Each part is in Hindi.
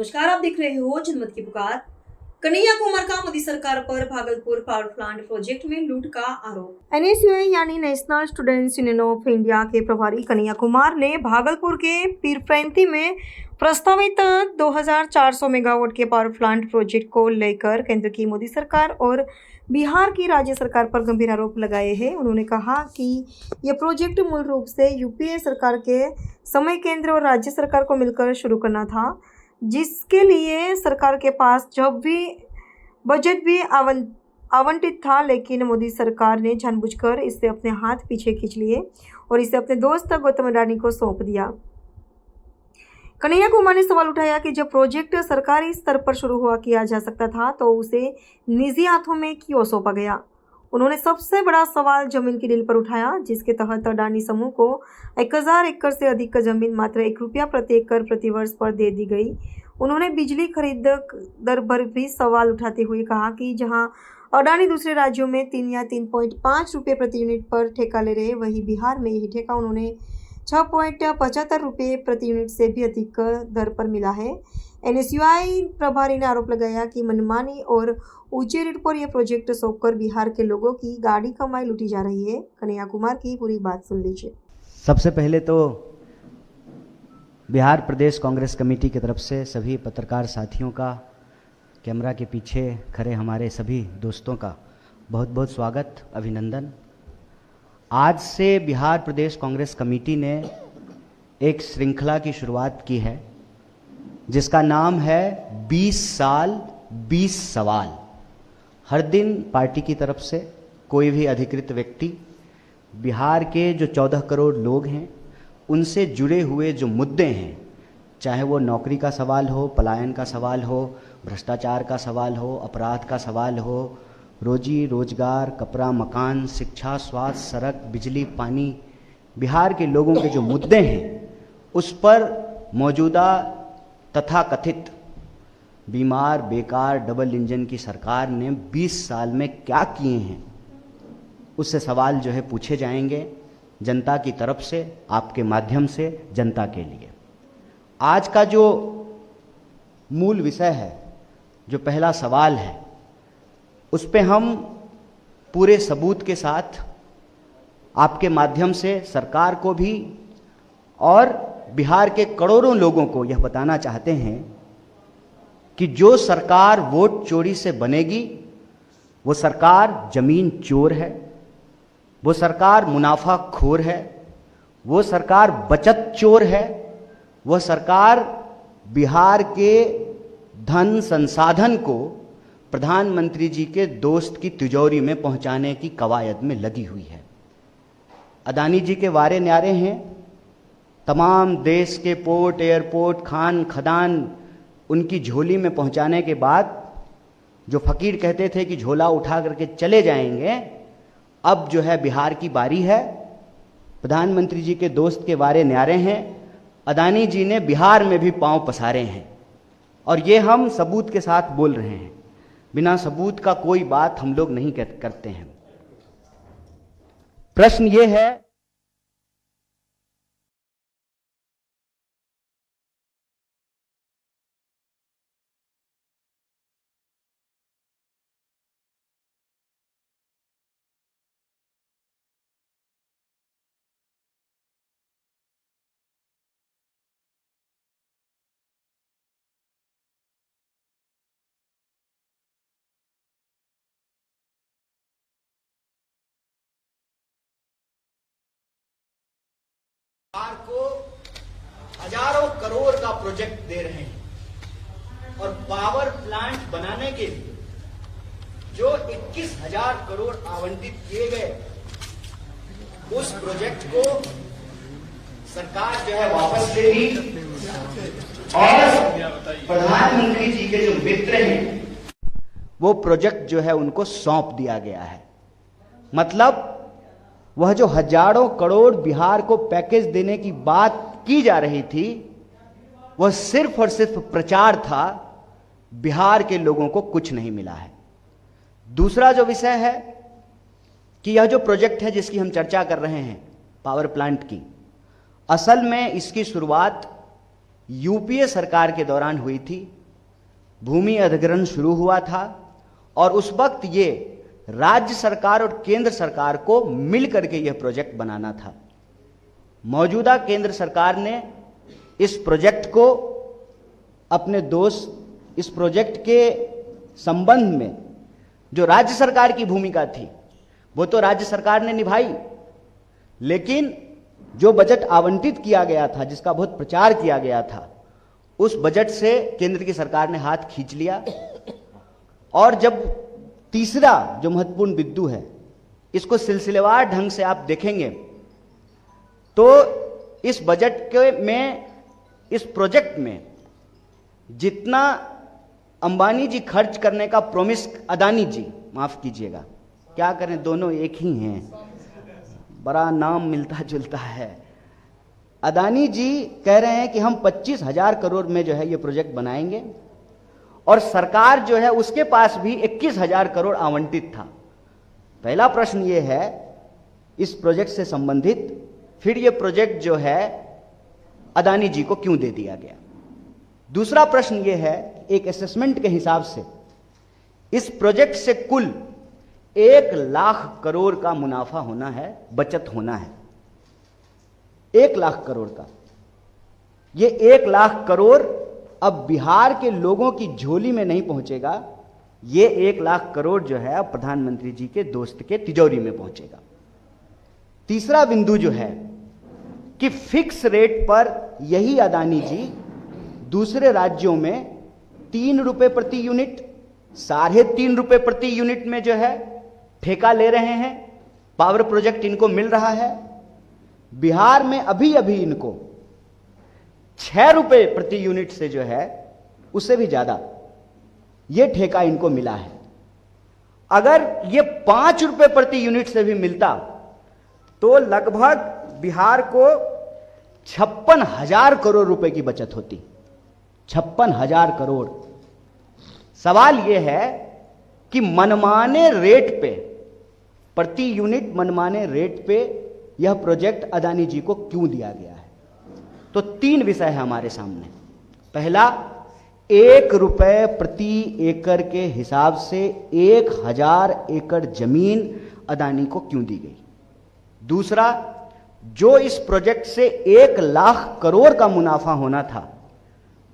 नमस्कार, आप देख रहे हो जनमत की पुकार। कन्हैया कुमार का मोदी सरकार पर भागलपुर पावर प्लांट प्रोजेक्ट में लूट का आरोप। एनएसयूआई यानी national students union of India के प्रभारी कन्हैया कुमार ने भागलपुर के पीरपैंती में प्रस्तावित 2400 मेगावाट के पावर प्लांट प्रोजेक्ट को लेकर केंद्र की मोदी सरकार और बिहार की राज्य सरकार पर गंभीर आरोप लगाए हैं। उन्होंने कहा कि यह प्रोजेक्ट मूल रूप से यूपीए सरकार के समय केंद्र और राज्य सरकार को मिलकर शुरू करना था, जिसके लिए सरकार के पास जब भी बजट भी आवंटित था, लेकिन मोदी सरकार ने जानबूझकर इसे अपने हाथ पीछे खींच लिए और इसे अपने दोस्त गौतम अडानी को सौंप दिया। कन्हैया कुमार ने सवाल उठाया कि जब प्रोजेक्ट सरकारी स्तर पर शुरू किया जा सकता था तो उसे निजी हाथों में क्यों सौंपा गया। उन्होंने सबसे बड़ा सवाल जमीन की डील पर उठाया, जिसके तहत अडानी समूह को 1000 एकड़ से अधिक जमीन मात्र ₹1 प्रति एकड़ प्रति वर्ष पर दे दी गई। उन्होंने बिजली खरीद दर पर भी सवाल उठाते हुए कहा कि जहां अडानी दूसरे राज्यों में 3 या 3.5 रुपये प्रति यूनिट पर ठेका ले रहे, वहीं बिहार में यही ठेका उन्होंने 6.75 रुपये प्रति यूनिट से भी अधिक दर पर मिला है। एनएसयूआई प्रभारी ने आरोप लगाया कि मनमानी और ऊंचे रेट पर यह प्रोजेक्ट सौंपकर बिहार के लोगों की गाड़ी कमाई लूटी जा रही है। कन्हैया कुमार की पूरी बात सुन लीजिए। सबसे पहले तो बिहार प्रदेश कांग्रेस कमेटी की तरफ से सभी पत्रकार साथियों का, कैमरा के पीछे खड़े हमारे सभी दोस्तों का बहुत बहुत स्वागत, अभिनंदन। आज से बिहार प्रदेश कांग्रेस कमेटी ने एक श्रृंखला की शुरुआत की है, जिसका नाम है 20 साल 20 सवाल। हर दिन पार्टी की तरफ से कोई भी अधिकृत व्यक्ति बिहार के जो 14 करोड़ लोग हैं उनसे जुड़े हुए जो मुद्दे हैं, चाहे वो नौकरी का सवाल हो, पलायन का सवाल हो, भ्रष्टाचार का सवाल हो, अपराध का सवाल हो, रोजी रोजगार, कपड़ा मकान, शिक्षा, स्वास्थ्य, सड़क, बिजली, पानी, बिहार के लोगों के जो मुद्दे हैं उस पर मौजूदा तथाकथित बीमार, बेकार, डबल इंजन की सरकार ने 20 साल में क्या किए हैं, उससे सवाल जो है पूछे जाएंगे जनता की तरफ से, आपके माध्यम से जनता के लिए। आज का जो मूल विषय है, जो पहला सवाल है, उस पे हम पूरे सबूत के साथ आपके माध्यम से सरकार को भी और बिहार के करोड़ों लोगों को यह बताना चाहते हैं कि जो सरकार वोट चोरी से बनेगी वो सरकार जमीन चोर है, वो सरकार मुनाफाखोर है, वो सरकार बचत चोर है, वह सरकार बिहार के धन संसाधन को प्रधानमंत्री जी के दोस्त की तिजोरी में पहुंचाने की कवायद में लगी हुई है। अडानी जी के वारे न्यारे हैं, तमाम देश के पोर्ट, एयरपोर्ट, खान खदान उनकी झोली में पहुंचाने के बाद जो फकीर कहते थे कि झोला उठा करके चले जाएंगे, अब जो है बिहार की बारी है। प्रधानमंत्री जी के दोस्त के वारे न्यारे हैं, अडानी जी ने बिहार में भी पांव पसारे हैं और ये हम सबूत के साथ बोल रहे हैं। बिना सबूत का कोई बात हम लोग नहीं करते हैं। प्रश्न ये है बिहार को हजारों करोड़ का प्रोजेक्ट दे रहे हैं और पावर प्लांट बनाने के लिए जो 21,000 करोड़ आवंटित किए गए, उस प्रोजेक्ट को सरकार जो है वापस लेगी और प्रधानमंत्री जी के जो मित्र हैं वो प्रोजेक्ट जो है उनको सौंप दिया गया है। मतलब वह जो हजारों करोड़ बिहार को पैकेज देने की बात की जा रही थी, वह सिर्फ और सिर्फ प्रचार था, बिहार के लोगों को कुछ नहीं मिला है। दूसरा जो विषय है कि यह जो प्रोजेक्ट है जिसकी हम चर्चा कर रहे हैं पावर प्लांट की, असल में इसकी शुरुआत यूपीए सरकार के दौरान हुई थी। भूमि अधिग्रहण शुरू हुआ था और उस वक्त ये राज्य सरकार और केंद्र सरकार को मिलकर के यह प्रोजेक्ट बनाना था। मौजूदा केंद्र सरकार ने इस प्रोजेक्ट को अपने दोस्त, इस प्रोजेक्ट के संबंध में जो राज्य सरकार की भूमिका थी वो तो राज्य सरकार ने निभाई, लेकिन जो बजट आवंटित किया गया था, जिसका बहुत प्रचार किया गया था, उस बजट से केंद्र की सरकार ने हाथ खींच लिया। और जब तीसरा जो महत्वपूर्ण बिंदु है, इसको सिलसिलेवार ढंग से आप देखेंगे तो इस बजट के में, इस प्रोजेक्ट में जितना अंबानी जी खर्च करने का प्रॉमिस, अदानी जी, माफ कीजिएगा, क्या करें दोनों एक ही हैं, बड़ा नाम मिलता जुलता है। अदानी जी कह रहे हैं कि हम 25,000 करोड़ में जो है ये प्रोजेक्ट बनाएंगे और सरकार जो है उसके पास भी 21,000 करोड़ आवंटित था। पहला प्रश्न ये है इस प्रोजेक्ट से संबंधित, फिर ये प्रोजेक्ट जो है अदानी जी को क्यों दे दिया गया। दूसरा प्रश्न ये है, एक असेसमेंट के हिसाब से इस प्रोजेक्ट से कुल 1 लाख करोड़ का मुनाफा होना है, बचत होना है, 1 लाख करोड़ का। ये 1 लाख करोड़ अब बिहार के लोगों की झोली में नहीं पहुंचेगा, ये 1 लाख करोड़ जो है प्रधानमंत्री जी के दोस्त के तिजोरी में पहुंचेगा। तीसरा बिंदु जो है कि फिक्स रेट पर यही अदानी जी दूसरे राज्यों में 3 रुपए प्रति यूनिट, 3.5 रुपए प्रति यूनिट में जो है ठेका ले रहे हैं, पावर प्रोजेक्ट इनको मिल रहा है। बिहार में अभी अभी इनको 6 रुपए प्रति यूनिट से जो है उससे भी ज्यादा ये ठेका इनको मिला है। अगर ये 5 रुपए प्रति यूनिट से भी मिलता तो लगभग बिहार को 56,000 करोड़ रुपए की बचत होती। 56,000 करोड़। सवाल यह है कि मनमाने रेट पे, प्रति यूनिट मनमाने रेट पे यह प्रोजेक्ट अदानी जी को क्यों दिया गया है। तो 3 विषय है हमारे सामने। पहला, 1 रुपए प्रति एकड़ के हिसाब से 1,000 एकड़ जमीन अदानी को क्यों दी गई। दूसरा, जो इस प्रोजेक्ट से 1 लाख करोड़ का मुनाफा होना था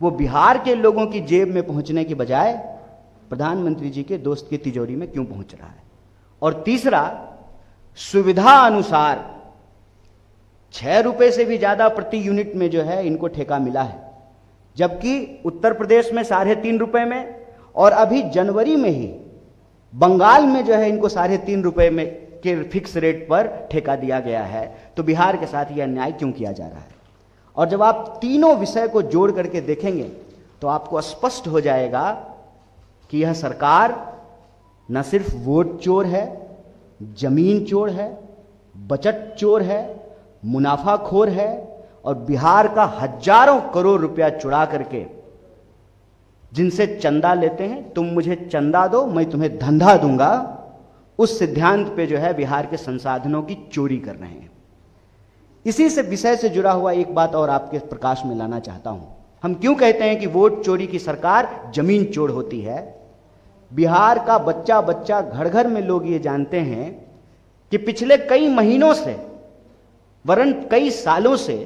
वो बिहार के लोगों की जेब में पहुंचने की बजाय प्रधानमंत्री जी के दोस्त की तिजोरी में क्यों पहुंच रहा है। और तीसरा, सुविधा अनुसार 6 रुपए से भी ज्यादा प्रति यूनिट में जो है इनको ठेका मिला है, जबकि उत्तर प्रदेश में 3.5 रुपए में और अभी जनवरी में ही बंगाल में जो है इनको 3.5 रुपए में के फिक्स रेट पर ठेका दिया गया है। तो बिहार के साथ यह अन्याय क्यों किया जा रहा है। और जब आप तीनों विषय को जोड़ करके देखेंगे तो आपको स्पष्ट हो जाएगा कि यह सरकार न सिर्फ वोट चोर है, जमीन चोर है, बचत चोर है, मुनाफाखोर है और बिहार का हजारों करोड़ रुपया चुरा करके जिनसे चंदा लेते हैं, तुम मुझे चंदा दो मैं तुम्हें धंधा दूंगा, उस सिद्धांत पे जो है बिहार के संसाधनों की चोरी कर रहे हैं। इसी से विषय से जुड़ा हुआ एक बात और आपके प्रकाश में लाना चाहता हूं। हम क्यों कहते हैं कि वोट चोरी की सरकार जमीन चोर होती है। बिहार का बच्चा बच्चा, घर घर में लोग ये जानते हैं कि पिछले कई महीनों से, वरन कई सालों से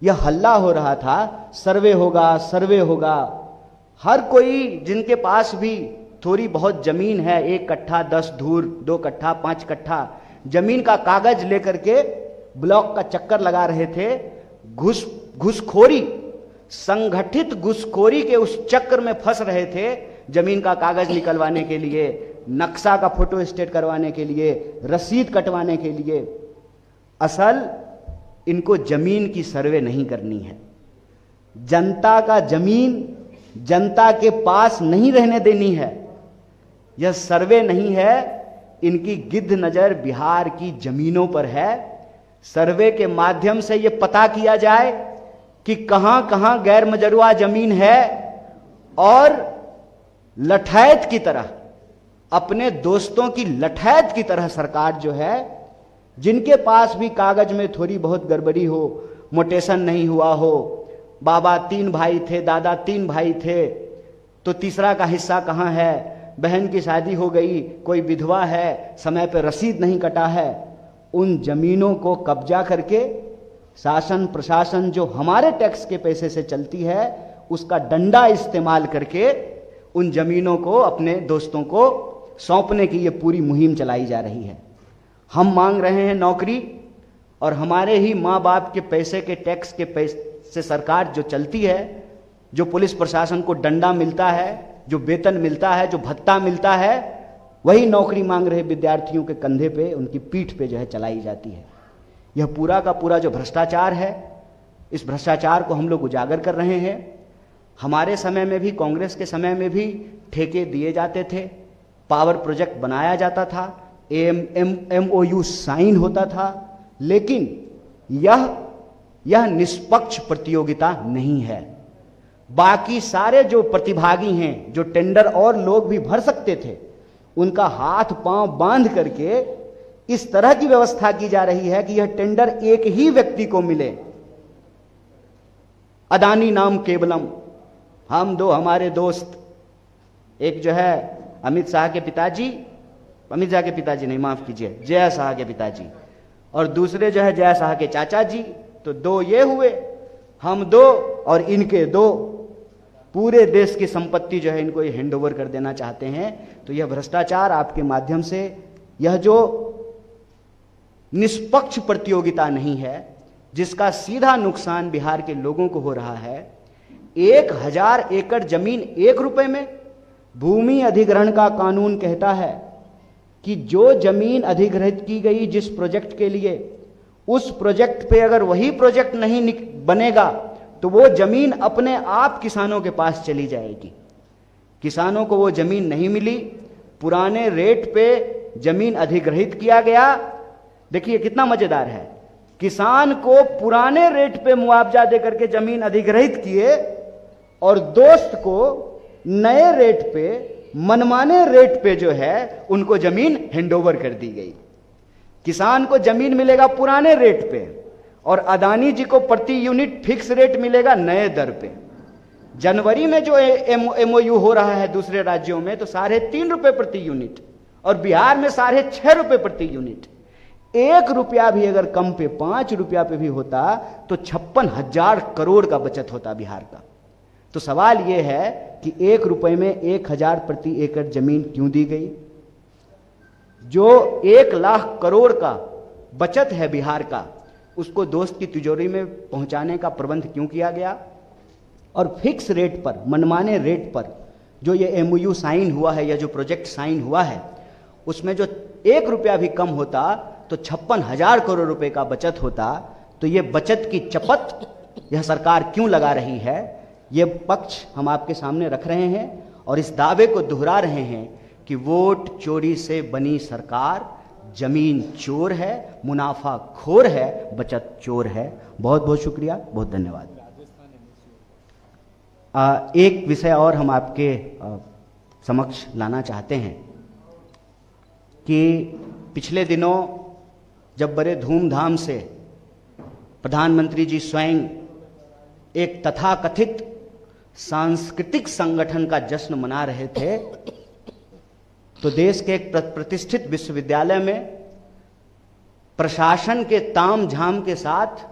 यह हल्ला हो रहा था, सर्वे होगा, सर्वे होगा। हर कोई जिनके पास भी थोड़ी बहुत जमीन है, 1 कट्ठा 10 धूर, 2 कट्ठा 5 कट्ठा जमीन का कागज लेकर के ब्लॉक का चक्कर लगा रहे थे। घुसखोरी, संगठित घुसखोरी के उस चक्कर में फंस रहे थे, जमीन का कागज निकलवाने के लिए, नक्शा का फोटो स्टेट करवाने के लिए, रसीद कटवाने के लिए। असल इनको जमीन की सर्वे नहीं करनी है। जनता का जमीन जनता के पास नहीं रहने देनी है। यह सर्वे नहीं है, इनकी गिद्ध नजर बिहार की जमीनों पर है। सर्वे के माध्यम से यह पता किया जाए कि कहां कहां गैर मजरूआ जमीन है और लठैत की तरह, अपने दोस्तों की लठैत की तरह सरकार जो है, जिनके पास भी कागज में थोड़ी बहुत गड़बड़ी हो, मोटेशन नहीं हुआ हो, बाबा 3 भाई थे, दादा 3 भाई थे, तो तीसरा का हिस्सा कहाँ है, बहन की शादी हो गई, कोई विधवा है, समय पर रसीद नहीं कटा है। उन जमीनों को कब्जा करके शासन प्रशासन जो हमारे टैक्स के पैसे से चलती है, उसका डंडा इस्तेमाल करके उन जमीनों को अपने दोस्तों को सौंपने की ये पूरी मुहिम चलाई जा रही है। हम मांग रहे हैं नौकरी, और हमारे ही माँ बाप के पैसे के टैक्स के पैसे से सरकार जो चलती है, जो पुलिस प्रशासन को डंडा मिलता है, जो वेतन मिलता है, जो भत्ता मिलता है, वही नौकरी मांग रहे विद्यार्थियों के कंधे पे, उनकी पीठ पे जो है चलाई जाती है। यह पूरा का पूरा जो भ्रष्टाचार है, इस भ्रष्टाचार को हम लोग उजागर कर रहे हैं। हमारे समय में भी, कांग्रेस के समय में भी ठेके दिए जाते थे, पावर प्रोजेक्ट बनाया जाता था, MOU साइन होता था, लेकिन यह निष्पक्ष प्रतियोगिता नहीं है। बाकी सारे जो प्रतिभागी हैं, जो टेंडर और लोग भी भर सकते थे, उनका हाथ पांव बांध करके इस तरह की व्यवस्था की जा रही है कि यह टेंडर एक ही व्यक्ति को मिले। अदानी नाम केवलम। हम दो हमारे दोस्त, एक जो है अमित शाह के पिताजी नहीं, माफ कीजिए, जय शाह के पिताजी, और दूसरे जो है जय शाह के चाचा जी। तो दो ये हुए, हम दो और इनके दो। पूरे देश की संपत्ति जो है इनको ये हैंड ओवर कर देना चाहते हैं। तो यह भ्रष्टाचार आपके माध्यम से, यह जो निष्पक्ष प्रतियोगिता नहीं है, जिसका सीधा नुकसान बिहार के लोगों को हो रहा है। 1000 एकड़ जमीन 1 रुपए में। भूमि अधिग्रहण का कानून कहता है कि जो जमीन अधिग्रहित की गई जिस प्रोजेक्ट के लिए, उस प्रोजेक्ट पे अगर वही प्रोजेक्ट नहीं बनेगा तो वो जमीन अपने आप किसानों के पास चली जाएगी। किसानों को वो जमीन नहीं मिली, पुराने रेट पे जमीन अधिग्रहित किया गया। देखिए कितना मजेदार है, किसान को पुराने रेट पे मुआवजा देकर के जमीन अधिग्रहित किए, और दोस्त को नए रेट पे, मनमाने रेट पे जो है उनको जमीन हैंडओवर कर दी गई। किसान को जमीन मिलेगा पुराने रेट पे, और अदानी जी को प्रति यूनिट फिक्स रेट मिलेगा नए दर पे। जनवरी में जो MOU हो रहा है दूसरे राज्यों में, तो 3.5 रुपए प्रति यूनिट, और बिहार में 6.5 रुपए प्रति यूनिट। 1 रुपया भी अगर कम पे, 5 रुपया पे भी होता तो 56,000 करोड़ का बचत होता बिहार का। तो सवाल यह है कि 1 रुपए में 1000 प्रति एकड़ जमीन क्यों दी गई? जो 1 लाख करोड़ का बचत है बिहार का, उसको दोस्त की तिजोरी में पहुंचाने का प्रबंध क्यों किया गया? और फिक्स रेट पर, मनमाने रेट पर जो ये MOU साइन हुआ है, या जो प्रोजेक्ट साइन हुआ है, उसमें जो 1 रुपया भी कम होता तो 56,000 करोड़ रुपए का बचत होता। तो ये बचत की चपत यह सरकार क्यों लगा रही है, ये पक्ष हम आपके सामने रख रहे हैं, और इस दावे को दोहरा रहे हैं कि वोट चोरी से बनी सरकार जमीन चोर है, मुनाफा खोर है, बचत चोर है। बहुत बहुत शुक्रिया, बहुत धन्यवाद। एक विषय और हम आपके समक्ष लाना चाहते हैं कि पिछले दिनों जब बड़े धूमधाम से प्रधानमंत्री जी स्वयं एक तथाकथित सांस्कृतिक संगठन का जश्न मना रहे थे, तो देश के एक प्रतिष्ठित विश्वविद्यालय में प्रशासन के ताम झाम के साथ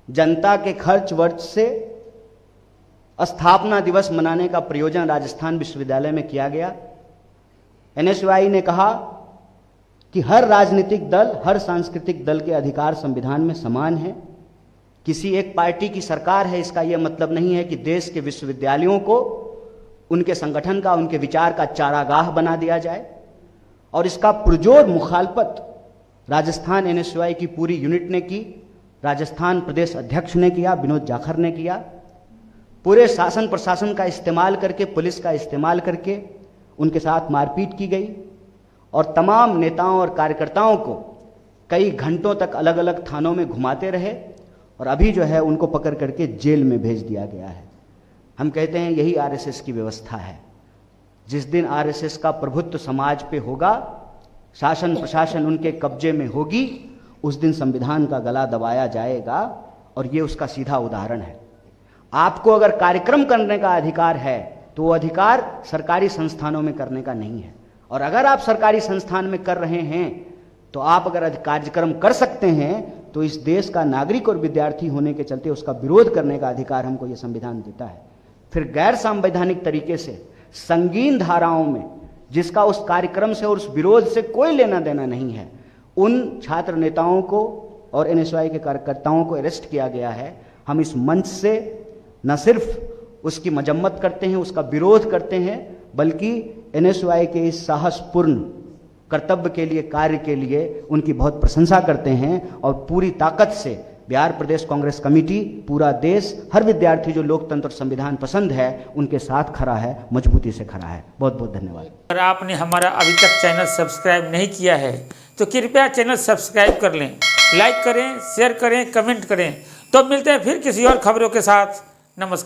जनता के खर्च वर्च से स्थापना दिवस मनाने का प्रयोजन राजस्थान विश्वविद्यालय में किया गया। NSUI ने कहा कि हर राजनीतिक दल, हर सांस्कृतिक दल के अधिकार संविधान में समान है। किसी एक पार्टी की सरकार है, इसका यह मतलब नहीं है कि देश के विश्वविद्यालयों को उनके संगठन का, उनके विचार का चारागाह बना दिया जाए। और इसका पुरजोर मुखालफत राजस्थान NSUI की पूरी यूनिट ने की, राजस्थान प्रदेश अध्यक्ष ने किया, विनोद जाखड़ ने किया। पूरे शासन प्रशासन का इस्तेमाल करके, पुलिस का इस्तेमाल करके उनके साथ मारपीट की गई, और तमाम नेताओं और कार्यकर्ताओं को कई घंटों तक अलग अलग थानों में घुमाते रहे, और अभी जो है उनको पकड़ करके जेल में भेज दिया गया है। हम कहते हैं यही RSS की व्यवस्था है। जिस दिन RSS का प्रभुत्व समाज पे होगा, शासन प्रशासन उनके कब्जे में होगी, उस दिन संविधान का गला दबाया जाएगा, और ये उसका सीधा उदाहरण है। आपको अगर कार्यक्रम करने का अधिकार है तो वो अधिकार सरकारी संस्थानों में करने का नहीं है। और अगर आप सरकारी संस्थान में कर रहे हैं तो आप अगर कार्यक्रम कर सकते हैं तो इस देश का नागरिक और विद्यार्थी होने के चलते उसका विरोध करने का अधिकार हमको ये संविधान देता है। फिर गैर संवैधानिक तरीके से संगीन धाराओं में जिसका उस कार्यक्रम से और उस विरोध से कोई लेना देना नहीं है, उन छात्र नेताओं को और एनएसयूआई के कार्यकर्ताओं को अरेस्ट किया गया है। हम इस मंच से न सिर्फ उसकी मजम्मत करते हैं, उसका विरोध करते हैं, बल्कि एनएसयूआई के इस साहसपूर्ण कर्तव्य के लिए, कार्य के लिए उनकी बहुत प्रशंसा करते हैं। और पूरी ताकत से बिहार प्रदेश कांग्रेस कमेटी, पूरा देश, हर विद्यार्थी जो लोकतंत्र और संविधान पसंद है उनके साथ खड़ा है, मजबूती से खड़ा है। बहुत बहुत धन्यवाद। अगर आपने हमारा अभी तक चैनल सब्सक्राइब नहीं किया है तो कृपया चैनल सब्सक्राइब कर लें, लाइक करें, शेयर करें, कमेंट करें। तो मिलते हैं फिर किसी और खबरों के साथ। नमस्कार।